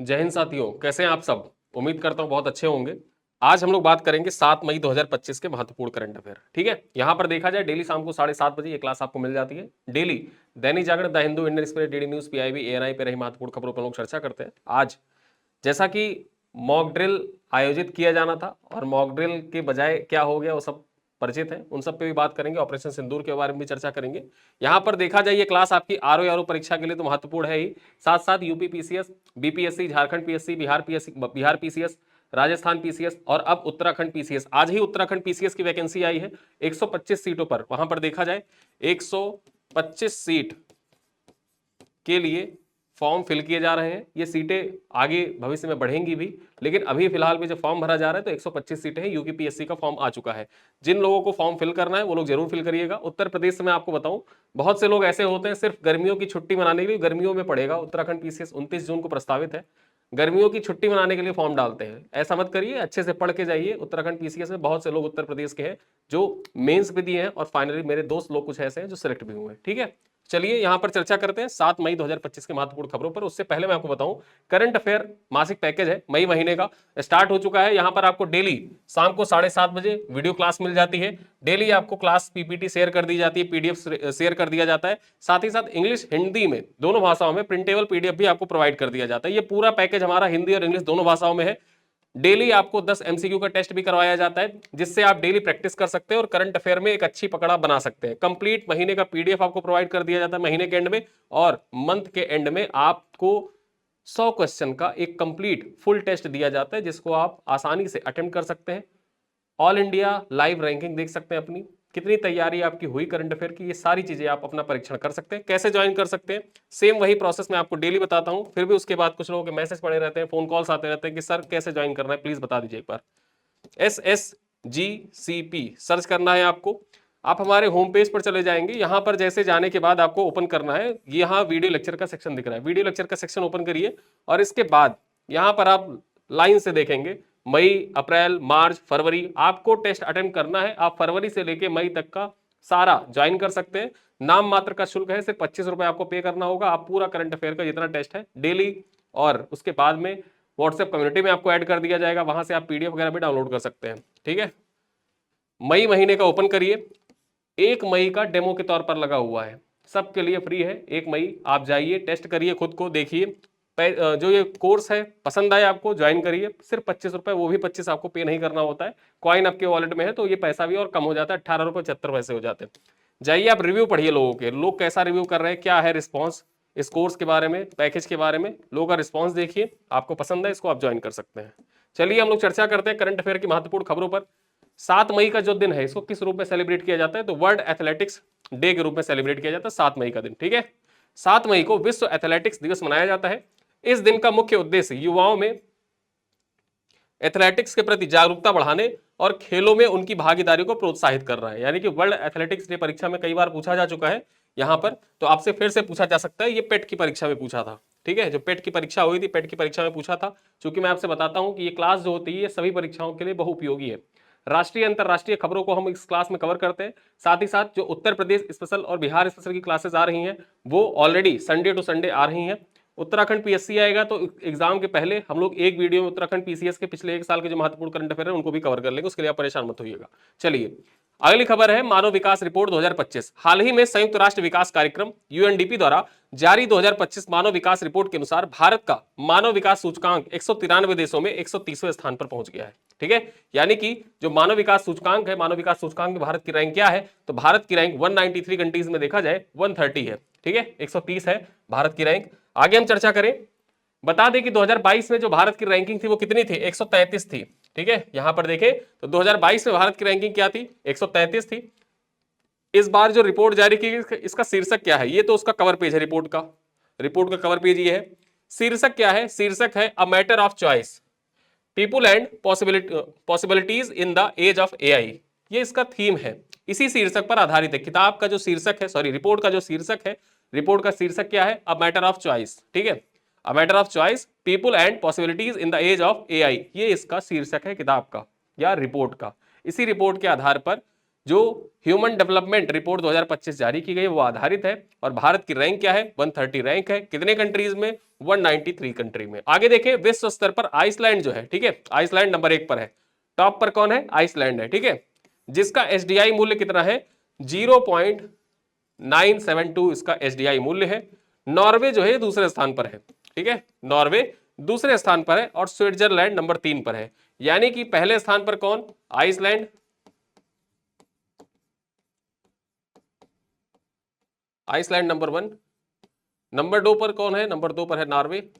जय हिंद साथियों, कैसे हैं आप सब। उम्मीद करता हूं बहुत अच्छे होंगे। आज हम लोग बात करेंगे 7 मई 2025 के महत्वपूर्ण करंट अफेयर। ठीक है, यहां पर देखा जाए डेली शाम को 7:30 बजे ये क्लास आपको मिल जाती है। Daily Dainik Jagran, the Hindu, Indian Express, DD News, PIB, ANI पे रही महत्वपूर्ण खबरों पर लोग चर्चा करते हैं। आज जैसा कि मॉक ड्रिल आयोजित किया जाना था और मॉक ड्रिल के बजाय क्या हो गया वो सब परिचित है, उन सब पे भी बात करेंगे। ऑपरेशन सिंदूर के बारे में भी चर्चा करेंगे। यहां पर देखा जाए ये क्लास आपकी आरओ परीक्षा के लिए तो महत्वपूर्ण है ही, साथ साथ UP PCS, BPSC, Jharkhand PSC, Bihar PCS, Rajasthan PCS और अब उत्तराखंड पीसीएस। आज ही उत्तराखंड पीसीएस की वैकेंसी आई है 125 सीटों पर। वहां पर देखा जाए 125 सीट के लिए फॉर्म फिल किए जा रहे हैं। ये सीटें आगे भविष्य में बढ़ेंगी भी, लेकिन अभी फिलहाल में जो फॉर्म भरा जा रहा है तो 125 सीटें हैं। यूपीपीएससी का फॉर्म आ चुका है। जिन लोगों को फॉर्म फिल करना है वो लोग जरूर फिल करिएगा। उत्तर प्रदेश से मैं आपको बताऊं, बहुत से लोग ऐसे होते हैं सिर्फ गर्मियों की छुट्टी मनाने के लिए, गर्मियों में पड़ेगा उत्तराखंड पीसीएस 29 जून को प्रस्तावित है, गर्मियों की छुट्टी मनाने के लिए फॉर्म डालते हैं। ऐसा मत करिए, अच्छे से पढ़ के जाइए। उत्तराखंड पीसीएस में बहुत से लोग उत्तर प्रदेश के हैं जो मेंस भी दिए हैं और फाइनली मेरे दोस्त लोग कुछ ऐसे हैं जो सिलेक्ट भी हुए हैं। ठीक है, चलिए यहां पर चर्चा करते हैं 7 मई 2025 के महत्वपूर्ण खबरों पर। उससे पहले मैं आपको बताऊं, करंट अफेयर मासिक पैकेज है, मई महीने का स्टार्ट हो चुका है। यहां पर आपको डेली शाम को 7:30 बजे वीडियो क्लास मिल जाती है। डेली आपको क्लास पीपीटी शेयर कर दी जाती है, पीडीएफ शेयर कर दिया जाता है। साथ ही साथ इंग्लिश हिंदी में दोनों भाषाओं में प्रिंटेबल पीडीएफ भी आपको प्रोवाइड कर दिया जाता है। ये पूरा पैकेज हमारा हिंदी और इंग्लिश दोनों भाषाओं में है। डेली आपको 10 एमसीक्यू का टेस्ट भी करवाया जाता है, जिससे आप डेली प्रैक्टिस कर सकते हैं और करंट अफेयर में एक अच्छी पकड़ा बना सकते हैं। कंप्लीट महीने का पीडीएफ आपको प्रोवाइड कर दिया जाता है महीने के एंड में, और मंथ के एंड में आपको 100 क्वेश्चन का एक कंप्लीट फुल टेस्ट दिया जाता है, जिसको आप आसानी से अटेम्प्ट कर सकते हैं। ऑल इंडिया लाइव रैंकिंग देख सकते हैं अपनी, कितनी तैयारी आपकी हुई करंट अफेयर की, ये सारी चीजें आप अपना परीक्षण कर सकते हैं। कैसे ज्वाइन कर सकते हैं, सेम वही प्रोसेस मैं आपको डेली बताता हूं। फिर भी उसके बाद कुछ लोगों के मैसेज पड़े रहते हैं, फोन कॉल्स आते रहते हैं कि सर कैसे ज्वाइन करना है, प्लीज बता दीजिए एक बार। SSGCP सर्च करना है आपको। आप हमारे होम पेज पर चले जाएंगे। यहां पर जैसे जाने के बाद आपको ओपन करना है, यहाँ वीडियो लेक्चर का सेक्शन दिख रहा है, वीडियो लेक्चर का सेक्शन ओपन करिए और इसके बाद यहाँ पर आप लाइन से देखेंगे मई, अप्रैल, मार्च, फरवरी आपको टेस्ट अटेम्प्ट करना है। आप फरवरी से लेके मई तक का सारा ज्वाइन कर सकते हैं। नाम मात्र का शुल्क है, सिर्फ 25 रुपए आपको पे करना होगा। आप पूरा करंट अफेयर का जितना टेस्ट है डेली, और उसके बाद में व्हाट्सएप कम्युनिटी में आपको ऐड कर दिया जाएगा, वहां से आप पीडीएफ वगैरह भी डाउनलोड कर सकते हैं। ठीक है, मई महीने का ओपन करिए। 1 मई का डेमो के तौर पर लगा हुआ है, सबके लिए फ्री है। 1 मई आप जाइए, टेस्ट करिए, खुद को देखिए। जो ये कोर्स है पसंद आए आपको, ज्वाइन करिए। सिर्फ 25 रुपए, वो भी 25 आपको पे नहीं करना होता है। कॉइन आपके वॉलेट में है तो ये पैसा भी और कम हो जाता है, 18 रुपए 76 पैसे हो जाते हैं। जाइए आप रिव्यू पढ़िए, लोगों के, लोग कैसा रिव्यू कर रहे हैं, क्या है रिस्पॉन्स इस कोर्स के बारे में, पैकेज के बारे में। लोगों का रिस्पॉन्स देखिए, आपको पसंद है इसको आप ज्वाइन कर सकते हैं। चलिए हम लोग चर्चा करते हैं करंट अफेयर की महत्वपूर्ण खबरों पर। 7 मई का जो दिन है इसको किस रूप में सेलिब्रेट किया जाता है, तो वर्ल्ड एथलेटिक्स डे के रूप में सेलिब्रेट किया जाता है 7 मई का दिन। ठीक है, 7 मई को विश्व एथलेटिक्स दिवस मनाया जाता है। इस दिन का मुख्य उद्देश्य युवाओं में एथलेटिक्स के प्रति जागरूकता बढ़ाने और खेलों में उनकी भागीदारी को प्रोत्साहित कर रहा है। यानी कि वर्ल्ड एथलेटिक्स डे परीक्षा में कई बार पूछा जा चुका है यहां पर, तो आपसे फिर से पूछा जा सकता है। ये पेट की परीक्षा में पूछा था। ठीक है, जो पेट की परीक्षा हुई थी, पेट की परीक्षा में पूछा था। चूंकि मैं आपसे बताता हूं कि ये क्लास जो होती है ये सभी परीक्षाओं के लिए बहुउपयोगी है। राष्ट्रीय अंतरराष्ट्रीय खबरों को हम इस क्लास में कवर करते हैं। साथ ही साथ जो उत्तर प्रदेश स्पेशल और बिहार स्पेशल की क्लासेस आ रही हैं वो ऑलरेडी संडे टू संडे आ रही हैं। उत्तराखंड पीएससी आएगा तो एग्जाम के पहले हम लोग एक वीडियो में उत्तराखंड पीसीएस के पिछले 1 साल के जो महत्वपूर्ण करंट अफेयर है उनको भी कवर कर लेंगे, उसके लिए आप परेशान मत होइएगा। चलिए अगली खबर है मानव विकास रिपोर्ट 2025। हाल ही में संयुक्त राष्ट्र विकास कार्यक्रम यूएनडीपी द्वारा जारी 2025 मानव विकास रिपोर्ट के अनुसार भारत का मानव विकास सूचकांक 193 देशों में 130वें स्थान पर पहुंच गया है। ठीक है, यानी कि जो मानव विकास सूचकांक है, मानव विकास सूचकांक में भारत की रैंक क्या है, तो भारत की रैंक 193 कंट्रीज में देखा जाए 130 है। ठीक है, 130 है भारत की रैंक। आगे हम चर्चा करें, बता दें कि 2022 में जो भारत की रैंकिंग थी वो कितनी थी, 133 थी। ठीक है, यहां पर देखें तो 2022 में भारत की रैंकिंग क्या थी, 133 थी। इस बार जो रिपोर्ट जारी की गई इसका शीर्षक क्या है, ये तो उसका कवर पेज है रिपोर्ट का। रिपोर्ट का कवर पेज ये है। शीर्षक क्या है, शीर्षक है a matter of choice, people and possibilities in the age of AI. ये इसका थीम है, इसी शीर्षक पर आधारित है। किताब का जो शीर्षक है, सॉरी रिपोर्ट का जो शीर्षक है, रिपोर्ट का शीर्षक क्या है, अ मैटर ऑफ चॉइस। ठीक है, a matter of choice, people and possibilities in the age of AI, ये इसका शीर्षक है किताब का या रिपोर्ट का। इसी रिपोर्ट के आधार पर जो ह्यूमन डेवलपमेंट रिपोर्ट 2025 जारी की गई वो आधारित है। और भारत की रैंक क्या है? 130 रैंक है। कितने कंट्रीज में? 193 कंट्री में। आगे देखें, विश्व स्तर पर आइसलैंड जो है, ठीक है, आइसलैंड नंबर 1 पर है। टॉप पर कौन है? आइसलैंड है, ठीक है, जिसका एसडीआई मूल्य कितना है? 0.972 इसका एसडीआई मूल्य है। नॉर्वे जो है दूसरे स्थान पर है, ठीक है, नॉर्वे दूसरे स्थान पर है और स्विट्जरलैंड नंबर 3 पर है। यानी कि पहले स्थान पर कौन? Iceland, Iceland number 1। नंबर 2 पर कौन है? नंबर 2 पर है नॉर्वे।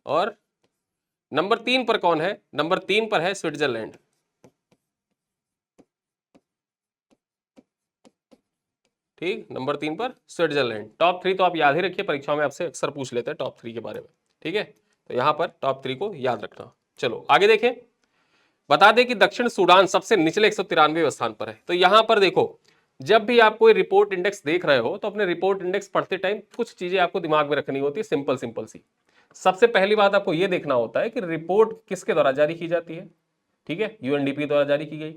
और नंबर 3 पर कौन है? नंबर 3 पर है स्विट्जरलैंड। ठीक, नंबर 3 पर स्विट्जरलैंड। टॉप 3 तो आप याद ही रखिए, परीक्षाओं में आपसे अक्सर पूछ लेते हैं टॉप 3 के बारे में, ठीक है, तो यहां पर टॉप 3 को याद रखना। चलो आगे देखें, बता दें कि दक्षिण सूडान सबसे निचले 193वें स्थान पर है। तो यहां पर देखो, जब भी आप कोई रिपोर्ट इंडेक्स देख रहे हो तो अपने रिपोर्ट इंडेक्स पढ़ते टाइम कुछ चीजें आपको दिमाग में रखनी होती है, सिंपल सिंपल सी। सबसे पहली बात आपको यह देखना होता है कि रिपोर्ट किसके द्वारा जारी की जाती है, ठीक है, यूएनडीपी द्वारा जारी की गई।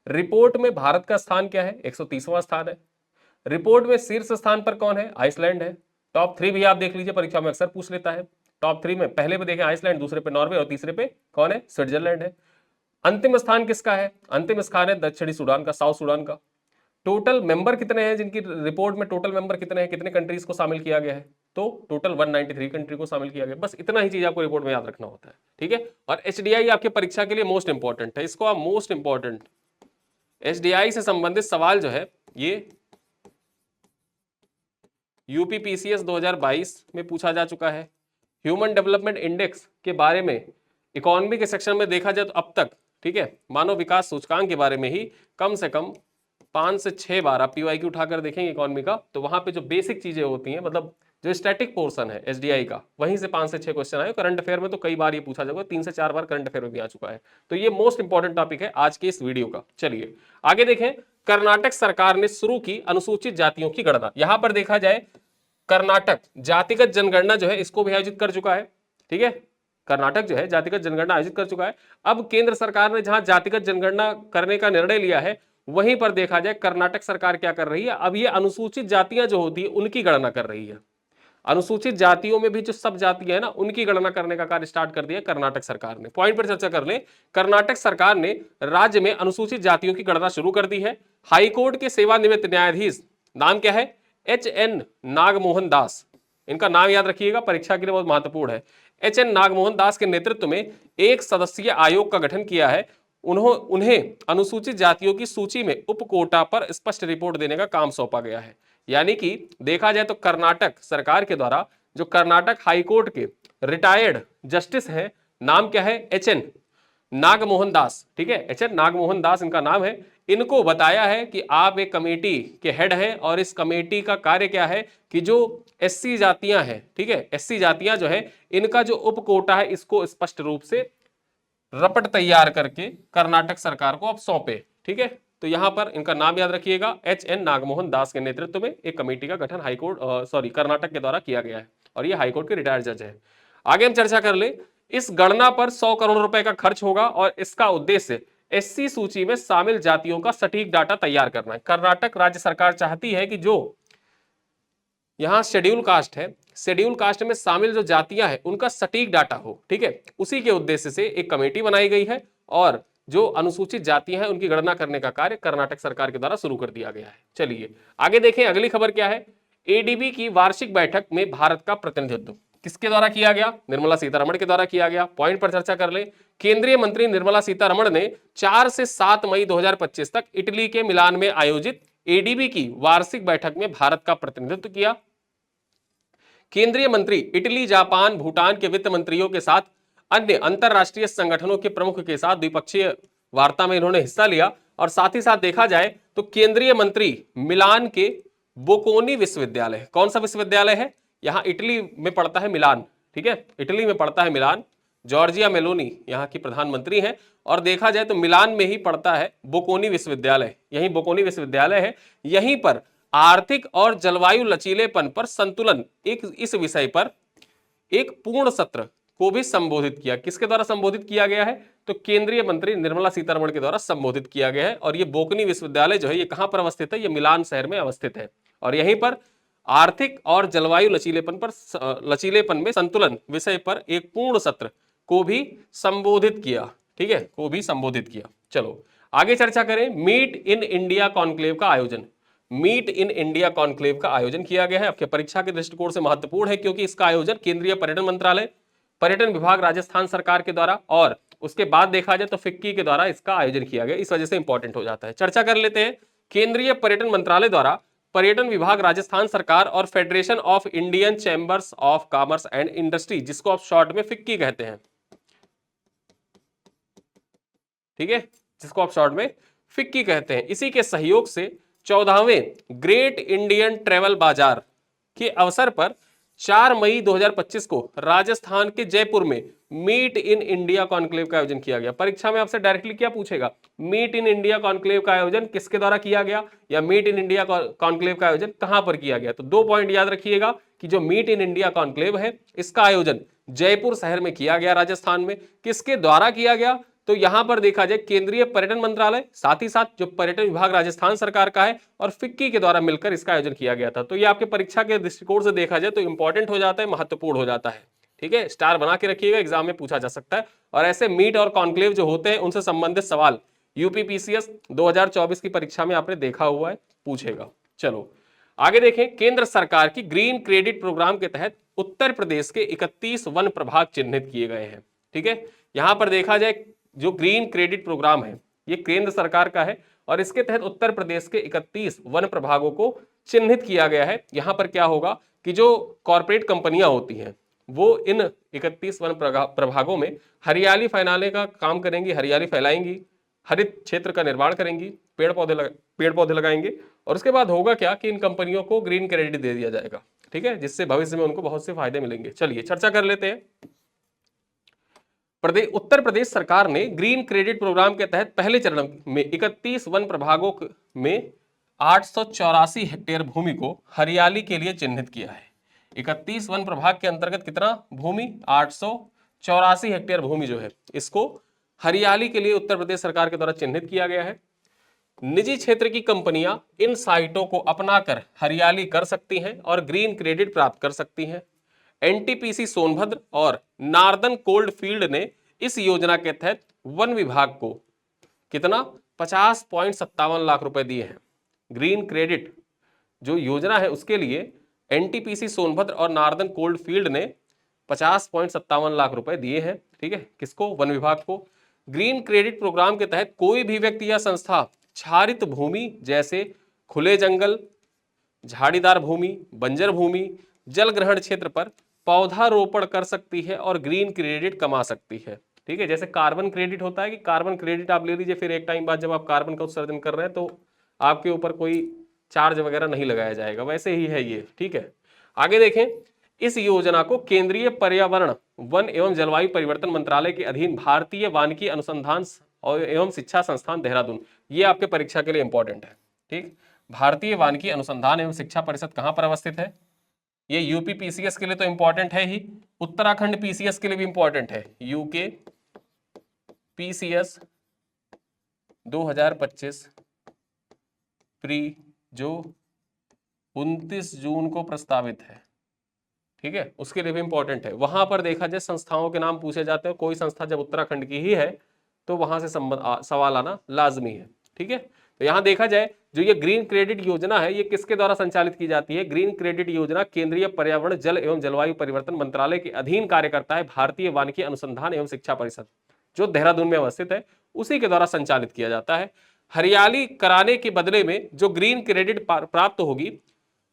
रिपोर्ट में भारत का स्थान क्या है? 130वां स्थान है। रिपोर्ट में शीर्ष स्थान पर कौन है? आइसलैंड है। टॉप 3 भी आप देख लीजिए, परीक्षा में अक्सर पूछ लेता है। टॉप 3 में पहले पे देखें आइसलैंड, दूसरे पे नॉर्वे और तीसरे पे कौन है? स्विट्जरलैंड है। अंतिम स्थान किसका है? अंतिम स्थान है दक्षिणी सूडान का, साउथ सूडान का। टोटल मेंबर कितने हैं जिनकी रिपोर्ट में टोटल मेंबर कितने हैं, कितने कंट्रीज को शामिल किया गया है? तो टोटल 193 कंट्री को शामिल किया गया। बस इतना ही चीज आपको रिपोर्ट में याद रखना होता है, ठीक है। और एचडीआई आपके परीक्षा के लिए मोस्ट इंपॉर्टेंट है, इसको आप मोस्ट इंपॉर्टेंट, एचडीआई से संबंधित सवाल जो है ये यूपीपीसीएस 2022 में पूछा जा चुका है। ह्यूमन डेवलपमेंट इंडेक्स के बारे में इकोनॉमी के सेक्शन में देखा जाए तो अब तक, ठीक है, मानव विकास सूचकांक के बारे में ही कम से कम 5 से 6 बार आप पीवाईक्यू उठाकर देखेंगे इकोनॉमी का, तो वहां पे जो बेसिक चीजें होती हैं, मतलब जो स्टैटिक पोर्शन है एसडीआई का, वहीं से 5 से 6 क्वेश्चन आए। करंट अफेयर में तो कई बार ये पूछा जाएगा, 3 से 4 बार करंट अफेयर में भी आ चुका है। तो ये मोस्ट इंपॉर्टेंट टॉपिक है आज के इस वीडियो का। चलिए आगे देखें, कर्नाटक सरकार ने शुरू की अनुसूचित जातियों की गणना। यहां पर देखा जाए, कर्नाटक जातिगत जनगणना जो है इसको भी आयोजित कर चुका है, ठीक है, कर्नाटक जो है जातिगत जनगणना आयोजित कर चुका है। अब केंद्र सरकार ने जहां जातिगत जनगणना करने का निर्णय लिया है, वहीं पर देखा जाए कर्नाटक सरकार क्या कर रही है, अब ये अनुसूचित जातियां जो होती है उनकी गणना कर रही है। अनुसूचित जातियों में भी जो सब जातियां है ना, उनकी गणना करने का कार्य स्टार्ट कर दिया कर्नाटक सरकार ने। पॉइंट पर चर्चा कर लें, कर्नाटक सरकार ने राज्य में अनुसूचित जातियों की गणना शुरू कर दी है। हाईकोर्ट के सेवानिवृत्त न्यायाधीश, नाम क्या है? एच.एन. नागमोहन दास, इनका नाम याद रखिएगा, परीक्षा के लिए बहुत महत्वपूर्ण है। एच.एन. नागमोहन दास के नेतृत्व में एक सदस्यीय आयोग का गठन किया है। उन्हें अनुसूचित जातियों की सूची में उपकोटा पर स्पष्ट रिपोर्ट देने का काम सौंपा गया है। यानी कि देखा जाए तो कर्नाटक सरकार के द्वारा जो कर्नाटक हाईकोर्ट के रिटायर्ड जस्टिस हैं, नाम क्या है? एच.एन. नागमोहन दास, ठीक है, एच.एन. नागमोहन दास इनका नाम है। इनको बताया है कि आप एक कमेटी के हेड हैं और इस कमेटी का कार्य क्या है कि जो एससी जातियां हैं, ठीक है, एससी जातियां जो है इनका जो उपकोटा है इसको स्पष्ट रूप से रपट तैयार करके कर्नाटक सरकार को अब सौंपे, ठीक है। तो यहां पर इनका नाम याद रखिएगा, एच.एन. नागमोहन दास के नेतृत्व में एक कमेटी का गठन हाईकोर्ट कर्नाटक के द्वारा किया गया है और ये हाईकोर्ट के रिटायर्ड जज है। आगे हम चर्चा कर ले, इस गणना पर 100 करोड़ रुपए का खर्च होगा और इसका उद्देश्य एससी सूची में शामिल जातियों का सटीक डाटा तैयार करना है। कर्नाटक राज्य सरकार चाहती है कि जो यहां शेड्यूल कास्ट है, शेड्यूल कास्ट में शामिल जो जातियां हैं उनका सटीक डाटा हो, ठीक है, उसी के उद्देश्य से एक कमेटी बनाई गई है और जो अनुसूचित जातियां हैं उनकी गणना करने का कार्य कर्नाटक सरकार के द्वारा शुरू कर दिया गया है। चलिए आगे देखें, अगली खबर क्या है? एडीबी की वार्षिक बैठक में भारत का प्रतिनिधित्व किसके द्वारा किया गया? निर्मला सीतारमण के द्वारा किया गया। पॉइंट पर चर्चा कर ले, केंद्रीय मंत्री निर्मला सीतारमण ने 4 से 7 मई 2025 तक इटली के मिलान में आयोजित एडीबी की वार्षिक बैठक में भारत का प्रतिनिधित्व किया। केंद्रीय मंत्री इटली, जापान, भूटान के वित्त मंत्रियों के साथ अन्य अंतरराष्ट्रीय संगठनों के प्रमुख के साथ द्विपक्षीय वार्ता में इन्होंने हिस्सा लिया। और साथ ही साथ देखा जाए तो केंद्रीय मंत्री मिलान के बोकोनी विश्वविद्यालय, कौन सा विश्वविद्यालय है? यहां इटली में पड़ता है मिलान, ठीक है, इटली में पड़ता है मिलान। जॉर्जिया मेलोनी यहां की प्रधानमंत्री हैं और देखा जाए तो मिलान में ही पड़ता है बोकोनी विश्वविद्यालय, यही बोकोनी विश्वविद्यालय है। यहीं पर आर्थिक और जलवायु लचीलेपन पर संतुलन, एक इस विषय पर एक पूर्ण सत्र को भी संबोधित किया। किसके द्वारा संबोधित किया गया है? तो केंद्रीय मंत्री निर्मला सीतारमण के द्वारा संबोधित किया गया है। और ये बोकनी विश्वविद्यालय जो है ये कहां पर अवस्थित है? ये मिलान शहर में अवस्थित है। और यहीं पर आर्थिक और जलवायु लचीलेपन में संतुलन विषय पर एक पूर्ण सत्र को भी संबोधित किया। ठीक है, को भी संबोधित किया। चलो आगे चर्चा करें। मीट इन इंडिया कॉन्क्लेव का आयोजन, मीट इन इंडिया कॉन्क्लेव का आयोजन किया गया है। आपके परीक्षा के दृष्टिकोण से महत्वपूर्ण है क्योंकि इसका आयोजन केंद्रीय पर्यटन मंत्रालय, पर्यटन विभाग राजस्थान सरकार के द्वारा और उसके बाद देखा जाए तो फिक्की के द्वारा इसका आयोजन किया गया। इस वजह से इंपॉर्टेंट हो जाता है। चर्चा कर लेते हैं। केंद्रीय पर्यटन मंत्रालय द्वारा पर्यटन विभाग राजस्थान सरकार और federation of Indian chambers of commerce and industry, जिसको आप शॉर्ट में फिक्की कहते हैं, ठीक है, जिसको आप शॉर्ट में फिक्की कहते हैं, इसी के सहयोग से 14वें ग्रेट इंडियन ट्रेवल बाजार के अवसर पर 4 मई 2025 को राजस्थान के जयपुर में मीट इन इंडिया कॉन्क्लेव का आयोजन किया गया। परीक्षा में आपसे डायरेक्टली क्या पूछेगा? मीट इन इंडिया कॉन्क्लेव का आयोजन किसके द्वारा किया गया या मीट इन इंडिया कॉन्क्लेव का आयोजन कहां पर किया गया? तो 2 पॉइंट याद रखिएगा कि जो मीट इन इंडिया कॉन्क्लेव है इसका आयोजन जयपुर शहर में किया गया राजस्थान में। किसके द्वारा किया गया? तो यहां पर देखा जाए केंद्रीय पर्यटन मंत्रालय, साथ ही साथ जो पर्यटन विभाग राजस्थान सरकार का है और फिक्की के द्वारा मिलकर इसका आयोजन किया गया था। तो ये आपके परीक्षा के दृष्टिकोण से देखा जाए तो इंपॉर्टेंट हो जाता है, महत्वपूर्ण हो जाता है। ठीक है, स्टार बना के रखिएगा, एग्जाम में पूछा जा सकता है। और ऐसे मीट और कॉन्क्लेव जो होते हैं उनसे संबंधित सवाल यूपीपीसीएस 2024 की परीक्षा में आपने देखा हुआ है, पूछेगा। चलो आगे देखें। केंद्र सरकार की ग्रीन क्रेडिट प्रोग्राम के तहत उत्तर प्रदेश के 31 वन प्रभाग चिन्हित किए गए हैं। ठीक है, यहां पर देखा जाए जो ग्रीन क्रेडिट प्रोग्राम है ये केंद्र सरकार का है और इसके तहत उत्तर प्रदेश के 31 वन प्रभागों को चिन्हित किया गया है। यहां पर क्या होगा कि जो कॉर्पोरेट कंपनियां होती हैं वो इन 31 वन प्रभागों में हरियाली फैलाने का काम करेंगी, हरियाली फैलाएंगी, हरित क्षेत्र का निर्माण करेंगी, पेड़ पौधे लगाएंगे। और उसके बाद होगा क्या कि इन कंपनियों को ग्रीन क्रेडिट दे दिया जाएगा। ठीक है, जिससे भविष्य में उनको बहुत से फायदे मिलेंगे। चलिए चर्चा कर लेते हैं। उत्तर प्रदेश सरकार ने ग्रीन क्रेडिट प्रोग्राम के तहत पहले चरण में 31 वन प्रभागों में 884 हेक्टेयर भूमि को हरियाली के लिए चिन्हित किया है। 31 वन प्रभाग के अंतर्गत कितना भूमि? 884 हेक्टेयर भूमि जो है इसको हरियाली के लिए उत्तर प्रदेश सरकार के द्वारा चिन्हित किया गया है। निजी क्षेत्र की कंपनियां इन साइटों को अपनाकर हरियाली कर सकती हैं और ग्रीन क्रेडिट प्राप्त कर सकती हैं। एनटीपीसी सोनभद्र और नार्दन कोल्ड फील्ड ने इस योजना के तहत वन विभाग को कितना 50.57 लाख रुपए दिए हैं। ग्रीन क्रेडिट जो योजना है उसके लिए एनटीपीसी सोनभद्र और नार्दन कोल्ड फील्ड ने 50.57 लाख रुपए दिए हैं। ठीक है, किसको? वन विभाग को। ग्रीन क्रेडिट प्रोग्राम के तहत कोई भी व्यक्ति या संस्था क्षारित भूमि जैसे खुले जंगल, झाड़ीदार भूमि, बंजर भूमि, जल ग्रहण क्षेत्र पर पौधारोपण कर सकती है और ग्रीन क्रेडिट कमा सकती है। ठीक है, जैसे कार्बन क्रेडिट होता है कि कार्बन क्रेडिट आप ले लीजिए, फिर एक टाइम बाद जब आप कार्बन का उत्सर्जन कर रहे हैं तो आपके ऊपर कोई चार्ज वगैरह नहीं लगाया जाएगा, वैसे ही है ये। ठीक है, आगे देखें। इस योजना को केंद्रीय पर्यावरण, वन एवं जलवायु परिवर्तन मंत्रालय के अधीन भारतीय वानिकी अनुसंधान एवं शिक्षा संस्थान देहरादून, ये आपके परीक्षा के लिए इंपॉर्टेंट है। ठीक, भारतीय वानिकी अनुसंधान एवं शिक्षा परिषद कहां पर अवस्थित है? ये यूपी पीसीएस के लिए तो इंपॉर्टेंट है ही, उत्तराखंड पीसीएस के लिए भी इंपॉर्टेंट है। यूके पीसीएस 2025 प्री जो 29 जून को प्रस्तावित है, ठीक है, उसके लिए भी इंपॉर्टेंट है। वहां पर देखा जाए संस्थाओं के नाम पूछे जाते हैं, कोई संस्था जब उत्तराखंड की ही है तो वहां से सवाल आना लाजमी है। ठीक है, तो यहां देखा जाए जो ये ग्रीन क्रेडिट योजना है ये किसके द्वारा संचालित की जाती है? ग्रीन क्रेडिट योजना केंद्रीय पर्यावरण, जल एवं जलवायु परिवर्तन मंत्रालय के अधीन कार्य करता है भारतीय वानिकी अनुसंधान एवं शिक्षा परिषद, जो देहरादून में अवस्थित है, उसी के द्वारा संचालित किया जाता है। हरियाली कराने के बदले में जो ग्रीन क्रेडिट प्राप्त होगी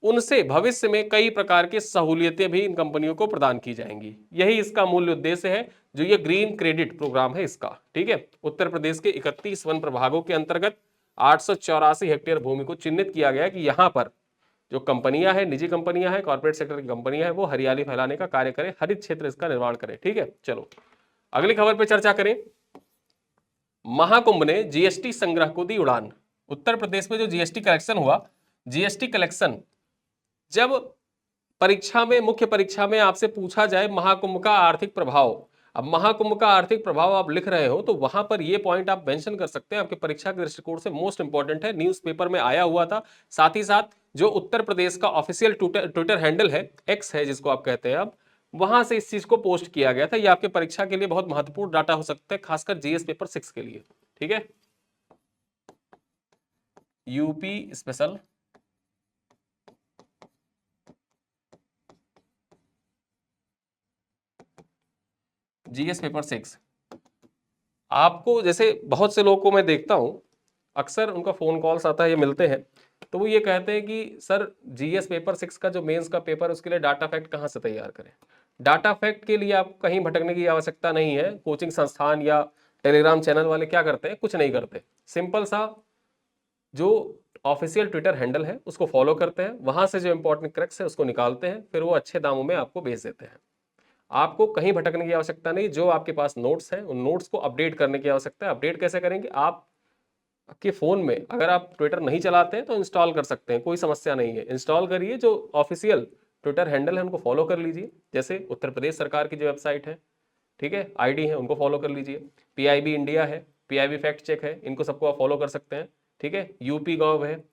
उनसे भविष्य में कई प्रकार की सहूलियतें भी इन कंपनियों को प्रदान की जाएंगी। यही इसका मूल उद्देश्य है जो ये ग्रीन क्रेडिट प्रोग्राम है इसका। ठीक है, उत्तर प्रदेश के 31 वन प्रभागों के अंतर्गत 884 हेक्टेयर भूमि को चिन्हित किया गया कि यहां पर जो कंपनियां हैं, निजी कंपनियां हैं, कॉर्पोरेट सेक्टर की कंपनियां हैं, वो हरियाली फैलाने का कार्य करें, हरित क्षेत्र इसका निर्माण करें। ठीक है, चलो अगली खबर पर चर्चा करें। महाकुंभ ने जीएसटी संग्रह को दी उड़ान। उत्तर प्रदेश में जो जीएसटी कलेक्शन हुआ, जीएसटी कलेक्शन जब परीक्षा में, मुख्य परीक्षा में आपसे पूछा जाए महाकुंभ का आर्थिक प्रभाव, अब महाकुंभ का आर्थिक प्रभाव आप लिख रहे हो तो वहां पर ये पॉइंट आप मेंशन कर सकते हैं, आपके परीक्षा के दृष्टिकोण से मोस्ट इंपॉर्टेंट है, न्यूज़पेपर में आया हुआ था। साथ ही साथ जो उत्तर प्रदेश का ऑफिशियल ट्विटर हैंडल है, एक्स है जिसको आप कहते हैं, अब वहां से इस चीज को पोस्ट किया गया था। ये आपके परीक्षा के लिए बहुत महत्वपूर्ण डाटा हो सकता है, खासकर जीएस पेपर 6 के लिए। ठीक है, यूपी स्पेशल जीएस पेपर 6 आपको, जैसे बहुत से लोगों को मैं देखता हूं, अक्सर उनका फोन कॉल्स आता है, ये मिलते हैं, तो वो ये कहते हैं कि सर जीएस पेपर 6 का जो मेंस का पेपर है उसके लिए डाटा फैक्ट कहाँ से तैयार करें। डाटा फैक्ट के लिए आपको कहीं भटकने की आवश्यकता नहीं है। कोचिंग संस्थान या टेलीग्राम चैनल वाले क्या करते हैं, कुछ नहीं करते, सिंपल सा जो ऑफिशियल ट्विटर हैंडल है उसको फॉलो करते हैं, वहां से जो इंपॉर्टेंट क्रैक्स है उसको निकालते हैं, फिर वो अच्छे दामों में आपको भेज देते हैं। आपको कहीं भटकने की आवश्यकता नहीं। जो आपके पास नोट्स हैं उन नोट्स को अपडेट करने की आवश्यकता है। अपडेट कैसे करेंगे, आप के फोन में अगर आप ट्विटर नहीं चलाते हैं तो इंस्टॉल कर सकते हैं, कोई समस्या नहीं है। इंस्टॉल करिए, जो ऑफिशियल ट्विटर हैंडल है उनको फॉलो कर लीजिए, जैसे उत्तर प्रदेश सरकार की जो वेबसाइट है, ठीक है, आईडी है, उनको फॉलो कर लीजिए। पीआईबी इंडिया है, पीआईबी फैक्ट चेक है, इनको सबको आप फॉलो कर सकते हैं। ठीक है, यूपी गॉव है,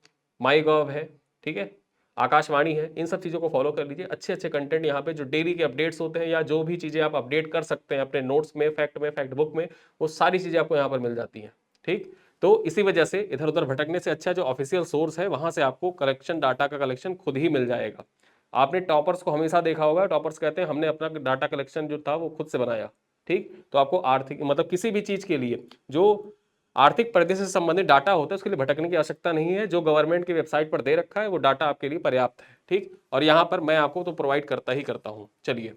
माई गॉव है, ठीक है, आकाशवाणी है, इन सब चीज़ों को फॉलो कर लीजिए। अच्छे अच्छे कंटेंट यहाँ पे जो डेली के अपडेट्स होते हैं या जो भी चीज़ें आप अपडेट कर सकते हैं अपने नोट्स में, फैक्ट बुक में, वो सारी चीज़ें आपको यहाँ पर मिल जाती हैं। ठीक, तो इसी वजह से इधर उधर भटकने से अच्छा जो ऑफिशियल सोर्स है वहां से आपको कलेक्शन, डाटा का कलेक्शन खुद ही मिल जाएगा। आपने टॉपर्स को हमेशा देखा होगा, टॉपर्स कहते हैं हमने अपना डाटा कलेक्शन जो था वो खुद से बनाया। ठीक, तो आपको आर्थिक मतलब किसी भी चीज के लिए जो आर्थिक परिदृश्य से संबंधित डाटा होता है उसके लिए भटकने की आवश्यकता नहीं है। जो गवर्नमेंट की वेबसाइट पर दे रखा है वो डाटा आपके लिए पर्याप्त है। ठीक, और यहाँ पर मैं आपको तो प्रोवाइड करता ही करता हूँ। चलिए,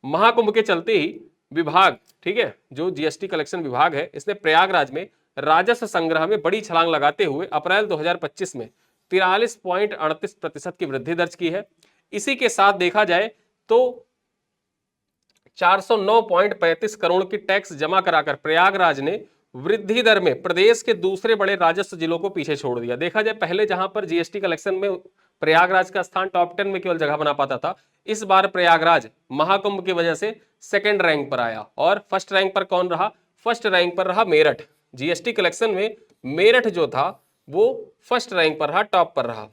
महाकुंभ के चलते ही विभाग, ठीक है, जो जीएसटी कलेक्शन विभाग है, इसने प्रयागराज में राजस्व संग्रह में बड़ी छलांग लगाते हुए अप्रैल 2025 में 43.38% की वृद्धि दर्ज की है। इसी के साथ देखा जाए तो 409.35 करोड़ की टैक्स जमा कराकर प्रयागराज ने वृद्धि दर में प्रदेश के दूसरे बड़े राजस्व जिलों को पीछे छोड़ दिया। देखा जाए पहले जहां पर जीएसटी कलेक्शन में प्रयागराज का स्थान टॉप 10 में केवल जगह बना पाता था, इस बार प्रयागराज महाकुंभ की वजह से सेकंड रैंक पर आया। और फर्स्ट रैंक पर कौन रहा, फर्स्ट रैंक पर रहा मेरठ। जीएसटी कलेक्शन में मेरठ जो था वो फर्स्ट रैंक पर रहा, टॉप पर रहा।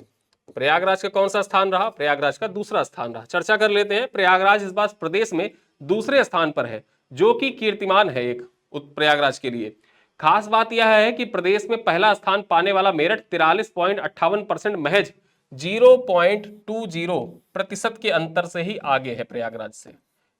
प्रयागराज का कौन सा स्थान रहा, प्रयागराज का दूसरा स्थान रहा। चर्चा कर लेते हैं। प्रयागराज इस बार प्रदेश में दूसरे स्थान पर है, जो कि कीर्तिमान है एक प्रयागराज के लिए। खास बात यह है कि प्रदेश में पहला स्थान पाने वाला मेरठ 43.58% महज 0.20% के अंतर से ही आगे है प्रयागराज से।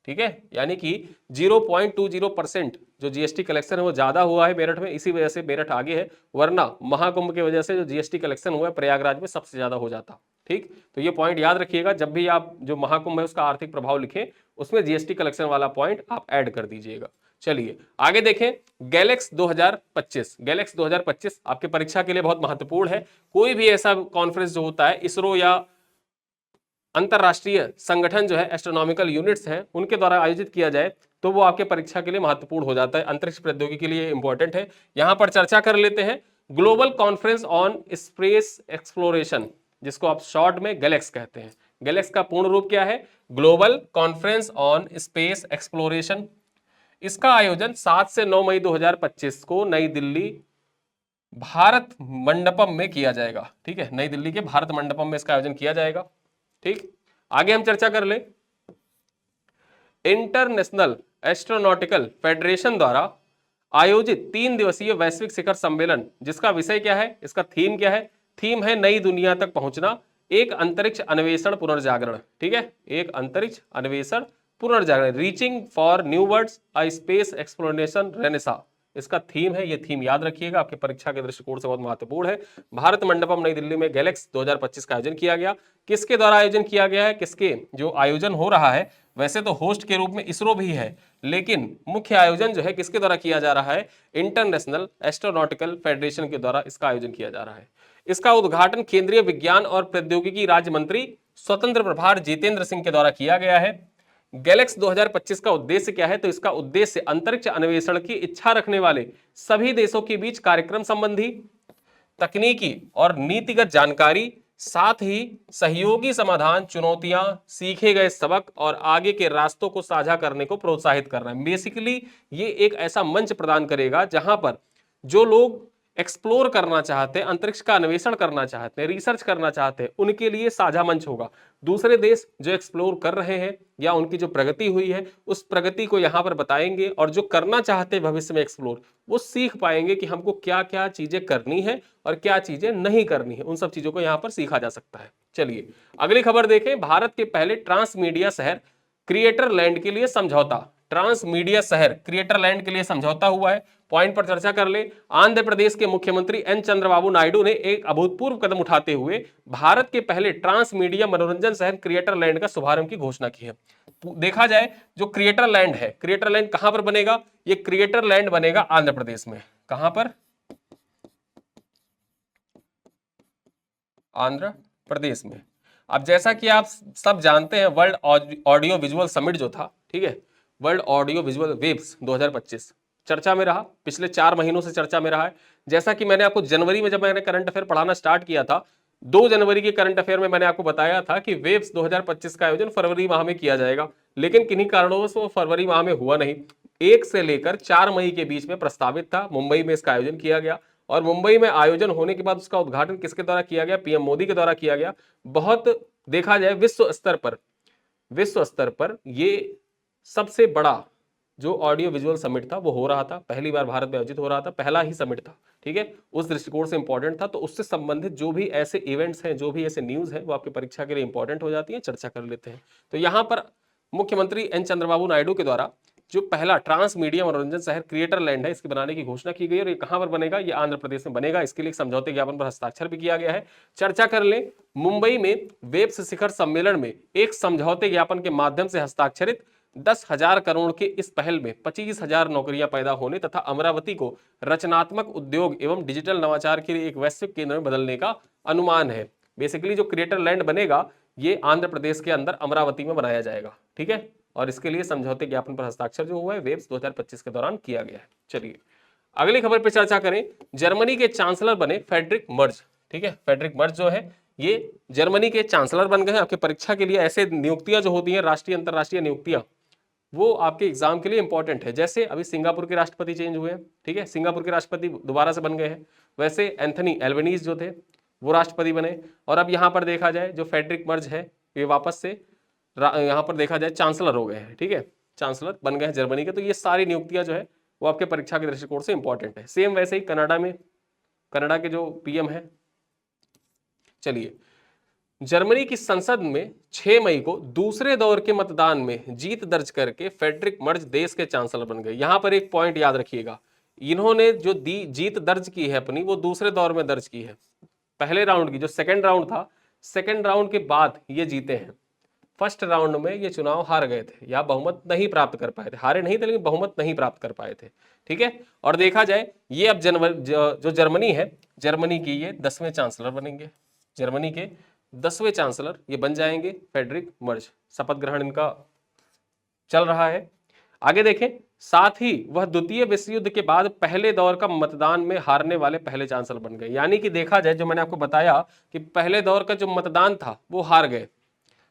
ठीक है, यानी कि 0.20% जो जीएसटी कलेक्शन है वो ज्यादा हुआ है मेरठ में, इसी वजह से मेरठ आगे है। वरना महाकुंभ की वजह से जो जीएसटी कलेक्शन हुआ है प्रयागराज में सबसे ज्यादा हो जाता। ठीक, तो ये पॉइंट याद रखिएगा, जब भी आप जो महाकुंभ है उसका आर्थिक प्रभाव लिखें उसमें जीएसटी कलेक्शन वाला पॉइंट आप ऐड कर दीजिएगा। चलिए आगे देखें, गैलेक्स 2025। गैलेक्स 2025 आपके परीक्षा के लिए बहुत महत्वपूर्ण है। कोई भी ऐसा कॉन्फ्रेंस जो होता है, इसरो या अंतरराष्ट्रीय संगठन जो है एस्ट्रोनॉमिकल यूनिट्स हैं उनके द्वारा आयोजित किया जाए तो वो आपके परीक्षा के लिए महत्वपूर्ण हो जाता है। अंतरिक्ष प्रौद्योगिकी के लिए इंपॉर्टेंट है। यहां पर चर्चा कर लेते हैं global conference on space exploration, जिसको आप शॉर्ट में गैलेक्स कहते हैं। गैलेक्स का पूर्ण रूप क्या है, global conference on space exploration. इसका आयोजन 7 से 9 मई 2025 को नई दिल्ली भारत मंडपम में किया जाएगा। ठीक है, नई दिल्ली के भारत मंडपम में इसका आयोजन किया जाएगा। ठीक, आगे हम चर्चा कर ले। इंटरनेशनल एस्ट्रोनॉटिकल फेडरेशन द्वारा आयोजित 3 दिवसीय वैश्विक शिखर सम्मेलन, जिसका विषय क्या है, इसका थीम क्या है, थीम है नई दुनिया तक पहुंचना, एक अंतरिक्ष अन्वेषण पुनर्जागरण। ठीक है, एक अंतरिक्ष अन्वेषण पुनर्जागरण, reaching for new worlds a space exploration renaissance, इसका थीम है। ये थीम याद रखिएगा, आपके परीक्षा के दृष्टिकोण से बहुत महत्वपूर्ण है। भारत मंडपम नई दिल्ली में गैलेक्स 2025 का आयोजन किया गया। किसके द्वारा आयोजन किया गया है, किसके जो आयोजन हो रहा है, वैसे तो होस्ट के रूप में इसरो भी है, लेकिन मुख्य आयोजन जो है किसके द्वारा किया जा रहा है, इंटरनेशनल एस्ट्रोनॉटिकल फेडरेशन के द्वारा इसका आयोजन किया जा रहा है। इसका उद्घाटन केंद्रीय विज्ञान और प्रौद्योगिकी राज्य मंत्री स्वतंत्र प्रभार जितेंद्र सिंह के द्वारा किया गया है। गैलेक्स 2025 का उद्देश्य क्या है, तो इसका उद्देश्य अंतरिक्ष अन्वेषण की इच्छा रखने वाले सभी देशों के बीच कार्यक्रम संबंधी, तकनीकी और नीतिगत जानकारी, साथ ही सहयोगी समाधान, चुनौतियां, सीखे गए सबक और आगे के रास्तों को साझा करने को प्रोत्साहित कर रहा है। बेसिकली ये एक ऐसा मंच प्रदान करेगा जहां पर जो लोग एक्सप्लोर करना चाहते हैं, अंतरिक्ष का अन्वेषण करना चाहते हैं, रिसर्च करना चाहते हैं, उनके लिए साझा मंच होगा। दूसरे देश जो एक्सप्लोर कर रहे हैं या उनकी जो प्रगति हुई है उस प्रगति को यहां पर बताएंगे, और जो करना चाहते हैं भविष्य में एक्सप्लोर, वो सीख पाएंगे कि हमको क्या क्या चीजें करनी है और क्या चीजें नहीं करनी है। उन सब चीजों को यहां पर सीखा जा सकता है। चलिए अगली खबर देखें। भारत के पहले ट्रांसमीडिया शहर क्रिएटर लैंड के लिए समझौता। ट्रांसमीडिया शहर क्रिएटर लैंड के लिए समझौता हुआ है। पॉइंट पर चर्चा कर ले। आंध्र प्रदेश के मुख्यमंत्री एन चंद्रबाबू नायडू ने एक अभूतपूर्व कदम उठाते हुए भारत के पहले ट्रांसमीडिया मनोरंजन शहर क्रिएटर लैंड का शुभारंभ की घोषणा की है। देखा जाए जो क्रिएटर लैंड है, क्रिएटर लैंड कहां पर बनेगा? ये क्रिएटर लैंड बनेगा आंध्र प्रदेश में। कहां पर? आंध्र प्रदेश में। अब जैसा कि आप सब जानते हैं, वर्ल्ड ऑडियो विजुअल समिट जो था, ठीक है, वर्ल्ड ऑडियो विजुअल वेव्स 2025 चर्चा में रहा, पिछले 4 महीनों से चर्चा में रहा है। जैसा कि मैंने आपको जनवरी में जब मैंने करंट अफेयर पढ़ाना स्टार्ट किया था, 2 जनवरी के करंट अफेयर में मैंने आपको बताया था कि वेव्स 2025 का आयोजन फरवरी माह में किया जाएगा, लेकिन किन्हीं कारणों से वो फरवरी माह में हुआ नहीं। 1 से लेकर 4 मई के बीच में प्रस्तावित था, मुंबई में इसका आयोजन किया गया, और मुंबई में आयोजन होने के बाद उसका उद्घाटन किसके द्वारा किया गया? पीएम मोदी के द्वारा किया गया। बहुत देखा जाए विश्व स्तर पर ये सबसे बड़ा जो ऑडियो विजुअल समिट था वो हो रहा था, पहली बार भारत में आयोजित हो रहा था, पहला ही समिट था, ठीक है, उस दृष्टिकोण से इंपॉर्टेंट था। तो उससे संबंधित जो भी ऐसे इवेंट्स हैं, जो भी ऐसे न्यूज हैं, वो आपकी परीक्षा के लिए इंपॉर्टेंट हो जाती है, चर्चा कर लेते हैं। तो यहां पर मुख्यमंत्री एन चंद्रबाबू नायडू के द्वारा जो पहला ट्रांस मीडिया मनोरंजन शहर क्रिएटर लैंड है, इसके बनाने की घोषणा की गई, और ये कहां पर बनेगा? ये आंध्र प्रदेश में बनेगा। इसके लिए एक समझौते ज्ञापन पर हस्ताक्षर भी किया गया है। चर्चा कर ले। मुंबई में वेब्स शिखर सम्मेलन में एक समझौते ज्ञापन के माध्यम से हस्ताक्षरित 10,000 करोड़ के इस पहल में 25,000 नौकरियां पैदा होने तथा अमरावती को रचनात्मक उद्योग एवं डिजिटल नवाचार के लिए एक वैश्विक केंद्र में बदलने का अनुमान है। बेसिकली जो क्रिएटर लैंड बनेगा ये आंध्र प्रदेश के अंदर अमरावती में बनाया जाएगा, ठीक है, और इसके लिए समझौते ज्ञापन पर हस्ताक्षर जो हुआ है वेब्स 2025 के दौरान किया गया है। चलिए अगली खबर पर चर्चा करें। जर्मनी के चांसलर बने फ्रेडरिक मर्ज, ठीक है, फ्रेडरिक मर्ज जो है ये जर्मनी के चांसलर बन गए हैं। आपके परीक्षा के लिए ऐसे नियुक्तियां जो होती हैं, राष्ट्रीय अंतरराष्ट्रीय नियुक्तियां, वो आपके एग्जाम के लिए इंपॉर्टेंट है। जैसे अभी सिंगापुर के राष्ट्रपति चेंज हुए हैं, ठीक है, सिंगापुर के राष्ट्रपति दोबारा से बन गए हैं। वैसे एंथनी एल्बनीज जो थे वो राष्ट्रपति बने, और अब यहाँ पर देखा जाए जो फ्रेडरिक मर्ज है ये वापस से यहाँ पर देखा जाए चांसलर हो गए हैं, ठीक है, चांसलर बन गए हैं जर्मनी के। तो ये सारी नियुक्तियां जो है वो आपके परीक्षा के दृष्टिकोण से इंपॉर्टेंट है। सेम वैसे ही कनाडा में, कनाडा के जो पीएम है, चलिए, जर्मनी की संसद में 6 मई को दूसरे दौर के मतदान में जीत दर्ज करके फ्रेडरिक मर्ज देश के चांसलर बन गए। यहां पर एक पॉइंट याद रखिएगा, इन्होंने जो जीत दर्ज की है अपनी, वो दूसरे दौर में दर्ज की है। पहले राउंड की जो सेकंड राउंड था, सेकंड राउंड के बाद ये जीते हैं। फर्स्ट राउंड में ये चुनाव हार गए थे या बहुमत नहीं प्राप्त कर पाए थे, हारे नहीं थे लेकिन बहुमत नहीं प्राप्त कर पाए थे, ठीक है। और देखा जाए ये अब जो जर्मनी है, जर्मनी की ये 10वें चांसलर बनेंगे, जर्मनी के 10वें चांसलर ये बन जाएंगे फ्रेडरिक मर्ज। शपथ ग्रहण इनका चल रहा है। आगे देखें, साथ ही वह द्वितीय विश्व युद्ध के बाद पहले दौर का मतदान में हारने वाले पहले चांसलर बन गए। यानी कि देखा जाए, जो मैंने आपको बताया कि पहले दौर का जो मतदान था वो हार गए।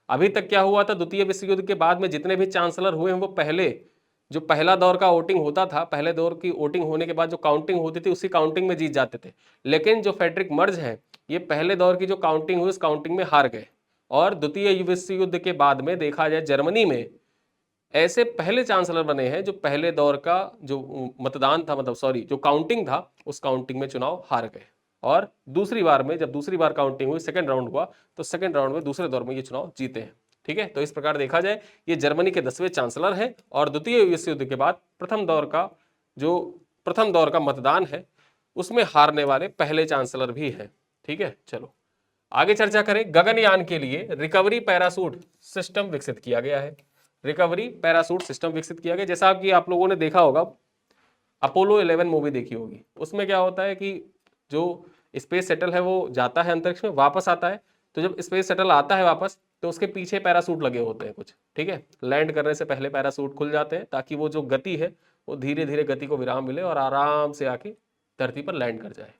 अभी तक क्या हुआ था, द्वितीय विश्व युद्ध के बाद में जितने भी चांसलर हुए हैं वो पहले जो पहला दौर का वोटिंग होता था, पहले दौर की वोटिंग होने के बाद जो काउंटिंग होती थी उसी काउंटिंग में जीत जाते थे। लेकिन जो फ्रेडरिक मर्ज है ये पहले दौर की जो काउंटिंग हुई उस काउंटिंग में हार गए, और द्वितीय विश्व युद्ध के बाद में देखा जाए जर्मनी में ऐसे पहले चांसलर बने हैं जो पहले दौर का जो मतदान था, मतलब सॉरी जो काउंटिंग था, उस काउंटिंग में चुनाव हार गए। और दूसरी बार में जब दूसरी बार काउंटिंग हुई, सेकंड राउंड हुआ, तो सेकंड राउंड में दूसरे दौर में ये चुनाव जीते हैं, ठीक है। तो इस प्रकार देखा जाए ये जर्मनी के 10वें चांसलर हैं, और द्वितीय विश्व युद्ध के बाद प्रथम दौर का मतदान है उसमें हारने वाले पहले चांसलर भी हैं, ठीक है। चलो आगे चर्चा करें। गगनयान के लिए रिकवरी पैरासूट सिस्टम विकसित किया गया है। रिकवरी पैरासूट सिस्टम विकसित किया गया, जैसा कि आप लोगों ने देखा होगा, अपोलो 11 मूवी देखी होगी, उसमें क्या होता है कि जो स्पेस शटल है वो जाता है अंतरिक्ष में, वापस आता है, तो जब स्पेस शटल आता है वापस तो उसके पीछे पैरासूट लगे होते हैं कुछ, ठीक है, लैंड करने से पहले पैरासूट खुल जाते हैं ताकि वो जो गति है वो धीरे धीरे गति को विराम मिले और आराम से आके धरती पर लैंड कर जाए।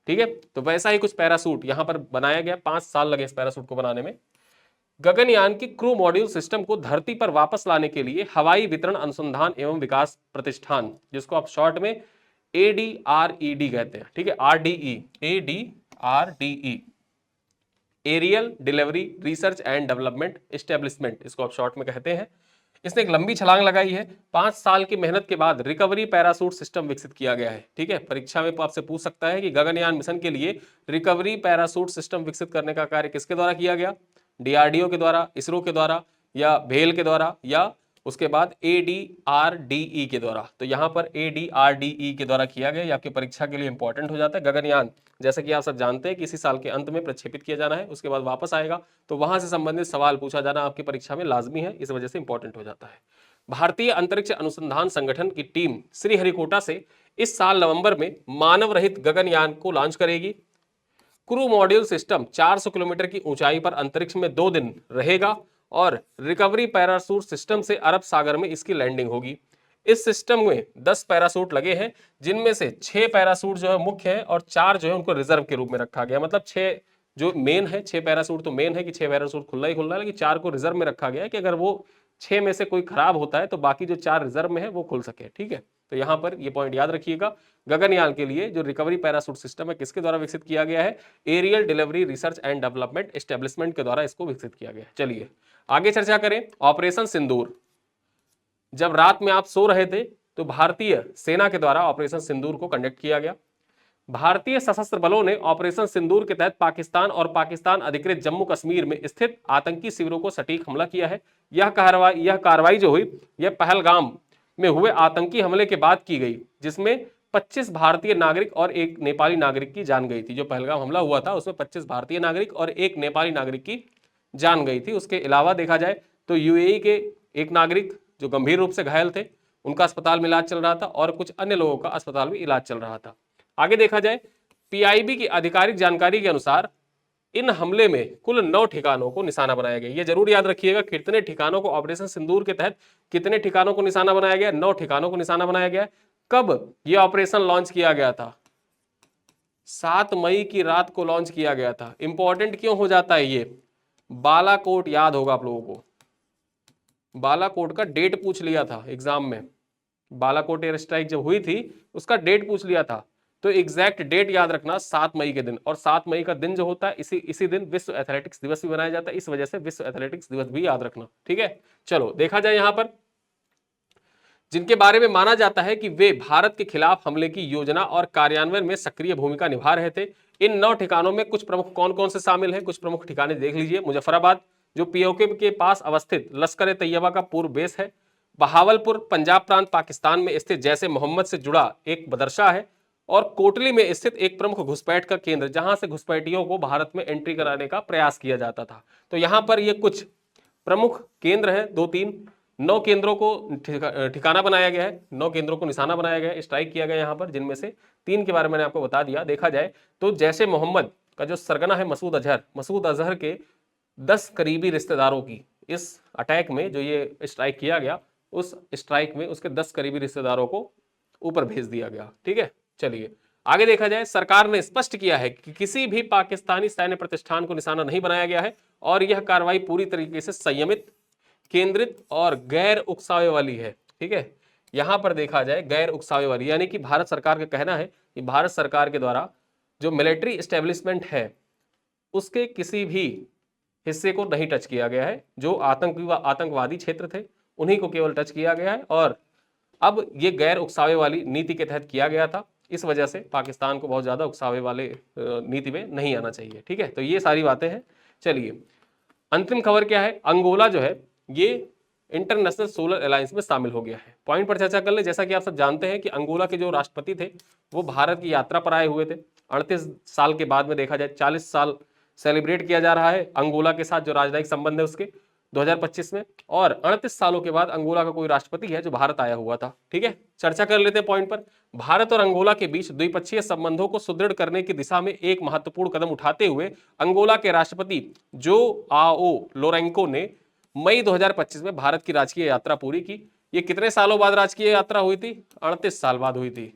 ठीक है। तो वैसा ही कुछ पैरासूट यहां पर बनाया गया, 5 साल लगे इस पैरासूट को बनाने में। गगनयान की क्रू मॉड्यूल सिस्टम को धरती पर वापस लाने के लिए हवाई वितरण अनुसंधान एवं विकास प्रतिष्ठान, जिसको आप शॉर्ट में ADRED कहते हैं, ठीक है, ADRDE, aerial delivery research and development establishment, इसको आप शॉर्ट में कहते हैं। इसने एक लंबी छलांग लगाई है। 5 साल की मेहनत के बाद रिकवरी पैरासूट सिस्टम विकसित किया गया है, ठीक है। परीक्षा में आपसे पूछ सकता है कि गगनयान मिशन के लिए रिकवरी पैरासूट सिस्टम विकसित करने का कार्य किसके द्वारा किया गया, DRDO के द्वारा, इसरो के द्वारा, या भेल के द्वारा, या उसके बाद ADRDE के द्वारा। तो यहां पर ADRDE के द्वारा किया गया, ये आपकी परीक्षा के लिए इंपॉर्टेंट हो जाता है। गगनयान जैसे कि आप सब जानते हैं कि इसी साल के अंत में प्रक्षेपित किया जाना है, उसके बाद वापस आएगा, तो वहां से संबंधित सवाल पूछा जाना आपकी परीक्षा में लाजमी है, इस वजह से इंपॉर्टेंट हो जाता है। भारतीय अंतरिक्ष अनुसंधान संगठन की टीम श्रीहरिकोटा से इस साल नवंबर में मानव रहित गगनयान को लॉन्च करेगी। क्रू मॉड्यूल सिस्टम 400 किलोमीटर की ऊंचाई पर अंतरिक्ष में 2 दिन रहेगा और रिकवरी पैरासूट सिस्टम से अरब सागर में इसकी लैंडिंग होगी। इस सिस्टम में 10 पैरासूट लगे हैं, जिनमें से 6 पैरासूट जो है मुख्य है और 4 जो है उनको रिजर्व के रूप में रखा गया। मतलब 6 जो मेन है, 6 पैरासूट तो मेन है कि 6 पैरासूट खुला ही खुला है, लेकिन 4 को रिजर्व में रखा गया है कि अगर वो 6 में से कोई खराब होता है तो बाकी जो 4 रिजर्व में है वो खुल सके, ठीक है। तो यहां पर ये पॉइंट याद रखिएगा। गगनयान के लिए जो रिकवरी पैरासूट सिस्टम है किसके द्वारा विकसित किया गया है, aerial delivery research and development establishment के द्वारा इसको विकसित किया गया है। चलिए आगे चर्चा करें। ऑपरेशन सिंदूर, जब रात में आप सो रहे थे तो भारतीय सेना के द्वारा ऑपरेशन सिंदूर को कंडक्ट किया गया। भारतीय सशस्त्र बलों ने ऑपरेशन सिंदूर के तहत पाकिस्तान और पाकिस्तान अधिकृत जम्मू कश्मीर में स्थित आतंकी शिविरों को सटीक हमला किया है। यह कार्रवाई जो हुई यह पहलगाम में हुए आतंकी हमले के बाद की गई, जिसमें 25 भारतीय नागरिक और एक नेपाली नागरिक की जान गई थी। जो पहलगाम हमला हुआ था उसमें 25 भारतीय नागरिक और एक नेपाली नागरिक की जान गई थी। उसके अलावा देखा जाए तो UAE के एक नागरिक जो गंभीर रूप से घायल थे, उनका अस्पताल में इलाज चल रहा था और कुछ अन्य लोगों का अस्पताल में इलाज चल रहा था। आगे देखा जाए, PIB की आधिकारिक जानकारी के अनुसार इन हमले में कुल 9 ठिकानों को निशाना बनाया गया। ये जरूर याद रखिएगा, कितने ठिकानों को ऑपरेशन सिंदूर के तहत कितने ठिकानों को निशाना बनाया गया, 9 ठिकानों को निशाना बनाया गया। कब यह ऑपरेशन लॉन्च किया गया था, 7 मई की रात को लॉन्च किया गया था। इंपॉर्टेंट क्यों हो जाता है ये, बालाकोट याद होगा आप लोगों को, बालाकोट का डेट पूछ लिया था एग्जाम में। बालाकोट एयर स्ट्राइक जब हुई थी उसका डेट पूछ लिया था, तो एग्जैक्ट डेट याद रखना 7 मई के दिन। और 7 मई का दिन जो होता है इसी दिन विश्व एथलेटिक्स दिवस भी मनाया जाता है, इस वजह से विश्व एथलेटिक्स दिवस भी याद रखना, ठीक है। चलो देखा जाए यहां पर जिनके बारे में माना जाता है कि वे भारत के खिलाफ हमले की योजना और कार्यान्वयन में सक्रिय भूमिका निभा रहे थे। इन 9 ठिकानों में कुछ प्रमुख कौन कौन से शामिल हैं, कुछ प्रमुख ठिकाने देख लीजिए। मुजफ्फराबाद जो POK के पास अवस्थित लश्कर तैयबा का पूर्व बेस है। बहावलपुर पंजाब प्रांत पाकिस्तान में स्थित जैसे मोहम्मद से जुड़ा एक मदरसा है। और कोटली में स्थित एक प्रमुख घुसपैठ का केंद्र, जहां से घुसपैठियों को भारत में एंट्री कराने का प्रयास किया जाता था। तो यहां पर ये कुछ प्रमुख केंद्र हैं, 2-3, 9 केंद्रों को ठिकाना बनाया गया है, 9 केंद्रों को निशाना बनाया गया है, स्ट्राइक किया गया यहाँ पर, जिनमें से 3 के बारे में मैंने आपको बता दिया। देखा जाए तो जैसे मोहम्मद का जो सरगना है मसूद अजहर के 10 करीबी रिश्तेदारों की इस अटैक में जो ये स्ट्राइक किया गया, उस स्ट्राइक में उसके 10 करीबी रिश्तेदारों को ऊपर भेज दिया गया, ठीक है। चलिए आगे देखा जाए, सरकार ने स्पष्ट किया है कि किसी भी पाकिस्तानी सैन्य प्रतिष्ठान को निशाना नहीं बनाया गया है और यह कार्रवाई पूरी तरीके से संयमित, केंद्रित और गैर उकसावे वाली है, ठीक है। यहां पर देखा जाए गैर उकसावे वाली, यानी कि भारत सरकार का कहना है कि भारत सरकार के द्वारा जो मिलिट्री एस्टेब्लिशमेंट है उसके किसी भी हिस्से को नहीं टच किया गया है। जो आतंकवादी क्षेत्र थे उन्हीं को केवल टच किया गया है और अब ये गैर उकसावे वाली नीति के तहत किया गया था। इस वजह से पाकिस्तान को बहुत ज्यादा उकसावे वाले नीति में नहीं आना चाहिए, ठीक है। तो ये सारी बातें हैं। चलिए अंतिम खबर क्या है, अंगोला जो है ये इंटरनेशनल सोलर अलायंस में शामिल हो गया है। पॉइंट पर चर्चा कर ले। जैसा कि आप सब जानते हैं कि अंगोला के जो राष्ट्रपति थे वो भारत की यात्रा पर आए हुए थे। 38 साल के बाद में देखा जाए 40 साल सेलिब्रेट किया जा रहा है अंगोला के साथ जो राजनयिक संबंध है उसके 2025 में, और 38 सालों के बाद अंगोला का कोई राष्ट्रपति है जो भारत आया हुआ था, ठीक है। चर्चा कर लेते हैं पॉइंट पर। भारत और अंगोला के बीच द्विपक्षीय संबंधों को सुदृढ़ करने की दिशा में एक महत्वपूर्ण कदम उठाते हुए अंगोला के राष्ट्रपति जोआओ लोरेंको ने मई 2025 में भारत की राजकीय यात्रा पूरी की। ये कितने सालों बाद राजकीय यात्रा हुई थी, 38 साल बाद हुई थी।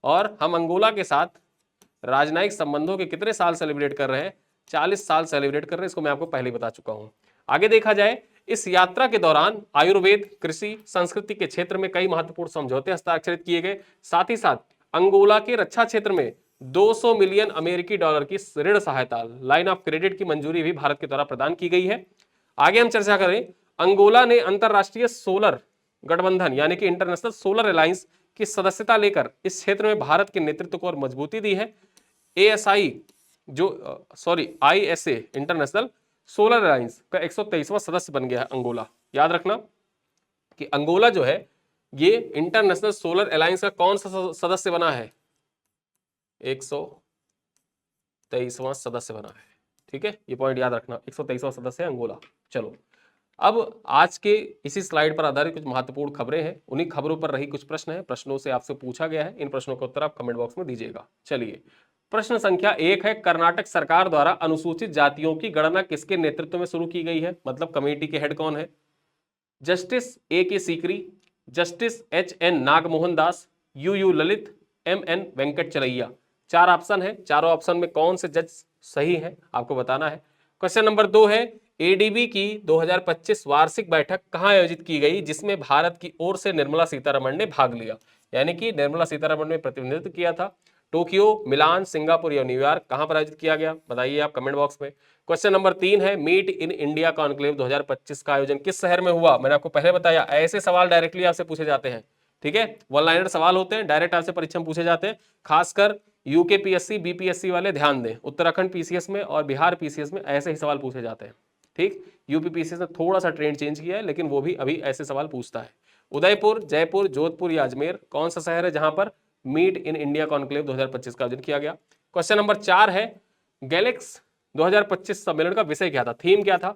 और हम अंगोला के साथ राजनयिक संबंधों के कितने साल सेलिब्रेट कर रहे हैं? 40 साल सेलिब्रेट कर रहे हैं। इसको मैं आपको पहले ही बता चुका हूं। आगे देखा जाए, इस यात्रा के दौरान आयुर्वेद, कृषि, संस्कृति के क्षेत्र में कई महत्वपूर्ण समझौते हस्ताक्षरित किए गए। साथ ही साथ अंगोला के रक्षा क्षेत्र में 200 मिलियन अमेरिकी डॉलर की ऋण सहायता, लाइन ऑफ क्रेडिट की मंजूरी भी भारत के द्वारा प्रदान की गई है। आगे हम चर्चा करें, अंगोला ने अंतरराष्ट्रीय सोलर गठबंधन यानी कि इंटरनेशनल सोलर अलायंस की सदस्यता लेकर इस क्षेत्र में भारत के नेतृत्व को और मजबूती दी है। ASI ISA international solar alliance का 123वां सदस्य बन गया है अंगोला। याद रखना कि अंगोला जो है ये इंटरनेशनल सोलर अलायंस का कौन सा सदस्य बना है? 123वां सदस्य बना है। ठीक है, ये पॉइंट याद रखना, 123वां सदस्य है अंगोला। चलो, अब आज के इसी स्लाइड पर आधारित कुछ महत्वपूर्ण खबरें हैं, उन्हीं खबरों पर रही कुछ प्रश्न हैं, प्रश्नों से आपसे पूछा गया है। इन प्रश्नों का उत्तर आप कमेंट बॉक्स में दीजिएगा। चलिए, प्रश्न संख्या 1 है, कर्नाटक सरकार द्वारा अनुसूचित जातियों की गणना किसके नेतृत्व में शुरू की गई है? मतलब कमेटी के हेड कौन है? Justice AK Sikri, justice HN Nagmohan Das, UU Lalit, MN Venkatachaliah. 4 option है, चारों ऑप्शन में कौन से जज सही है आपको बताना है। क्वेश्चन नंबर 2 है, ADB की 2025 वार्षिक बैठक कहां आयोजित की गई जिसमें भारत की ओर से निर्मला सीतारमण ने भाग लिया? यानी कि निर्मला सीतारमण ने प्रतिनिधित्व किया था। टोक्यो, मिलान, सिंगापुर या न्यूयॉर्क, कहां पर आयोजित किया गया? बताइए आप कमेंट बॉक्स में। क्वेश्चन नंबर 3 है, मीट इन इंडिया कॉन्क्लेव 2025 का आयोजन किस शहर में हुआ? मैंने आपको पहले बताया, ऐसे सवाल डायरेक्टली आपसे पूछे जाते हैं। ठीक है, वन लाइनर सवाल होते हैं, डायरेक्ट आपसे परीक्षा में पूछे जाते हैं। खासकर यूके PSC BPSC वाले ध्यान दें, उत्तराखंड PCS में और बिहार PCS में ऐसे ही सवाल पूछे जाते हैं। ठीक, यूपी PCS ने थोड़ा सा ट्रेंड चेंज किया है, लेकिन वो भी अभी ऐसे सवाल पूछता है। उदयपुर, जयपुर, जोधपुर या अजमेर, कौन सा शहर है जहां पर मीट इन इंडिया कॉन्क्लेव 2025 का आयोजन किया गया? क्वेश्चन नंबर 4 है, गैलेक्स 2025 सम्मेलन का विषय क्या था? थीम क्या था?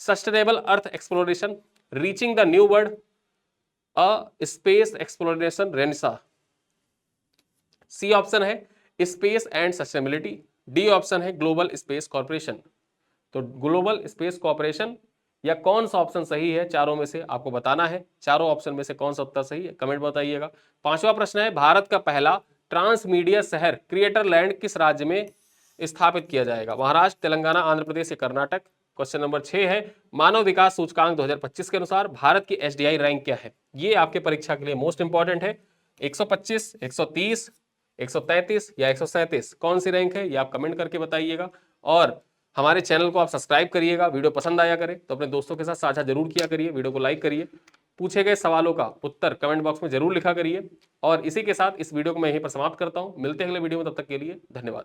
Sustainable earth exploration, reaching the new world, space exploration renaissance. C option है space and sustainability, D option है ग्लोबल स्पेस कॉर्पोरेशन। तो ग्लोबल स्पेस कॉर्पोरेशन या कौन सा ऑप्शन सही है चारों में से आपको बताना है। चारों ऑप्शन में से कौन सा उत्तर सही है कमेंट बताइएगा। 5वां प्रश्न है, भारत का पहला ट्रांसमीडिया शहर क्रिएटर लैंड किस राज्य में स्थापित किया जाएगा? महाराष्ट्र, तेलंगाना, आंध्र प्रदेश या कर्नाटक। क्वेश्चन नंबर 6 है, मानव विकास सूचकांक 2025 के अनुसार भारत की SDI रैंक क्या है? ये आपके परीक्षा के लिए मोस्ट इंपॉर्टेंट है। 125, 130, 133 या 137, कौन सी रैंक है ये आप कमेंट करके बताइएगा। और हमारे चैनल को आप सब्सक्राइब करिएगा। वीडियो पसंद आया करे तो अपने दोस्तों के साथ साझा जरूर किया करिए, वीडियो को लाइक करिए। पूछे गए सवालों का उत्तर कमेंट बॉक्स में जरूर लिखा करिए। और इसी के साथ इस वीडियो को मैं यहीं पर समाप्त करता हूं। मिलते हैं अगले वीडियो में, तब तक के लिए धन्यवाद।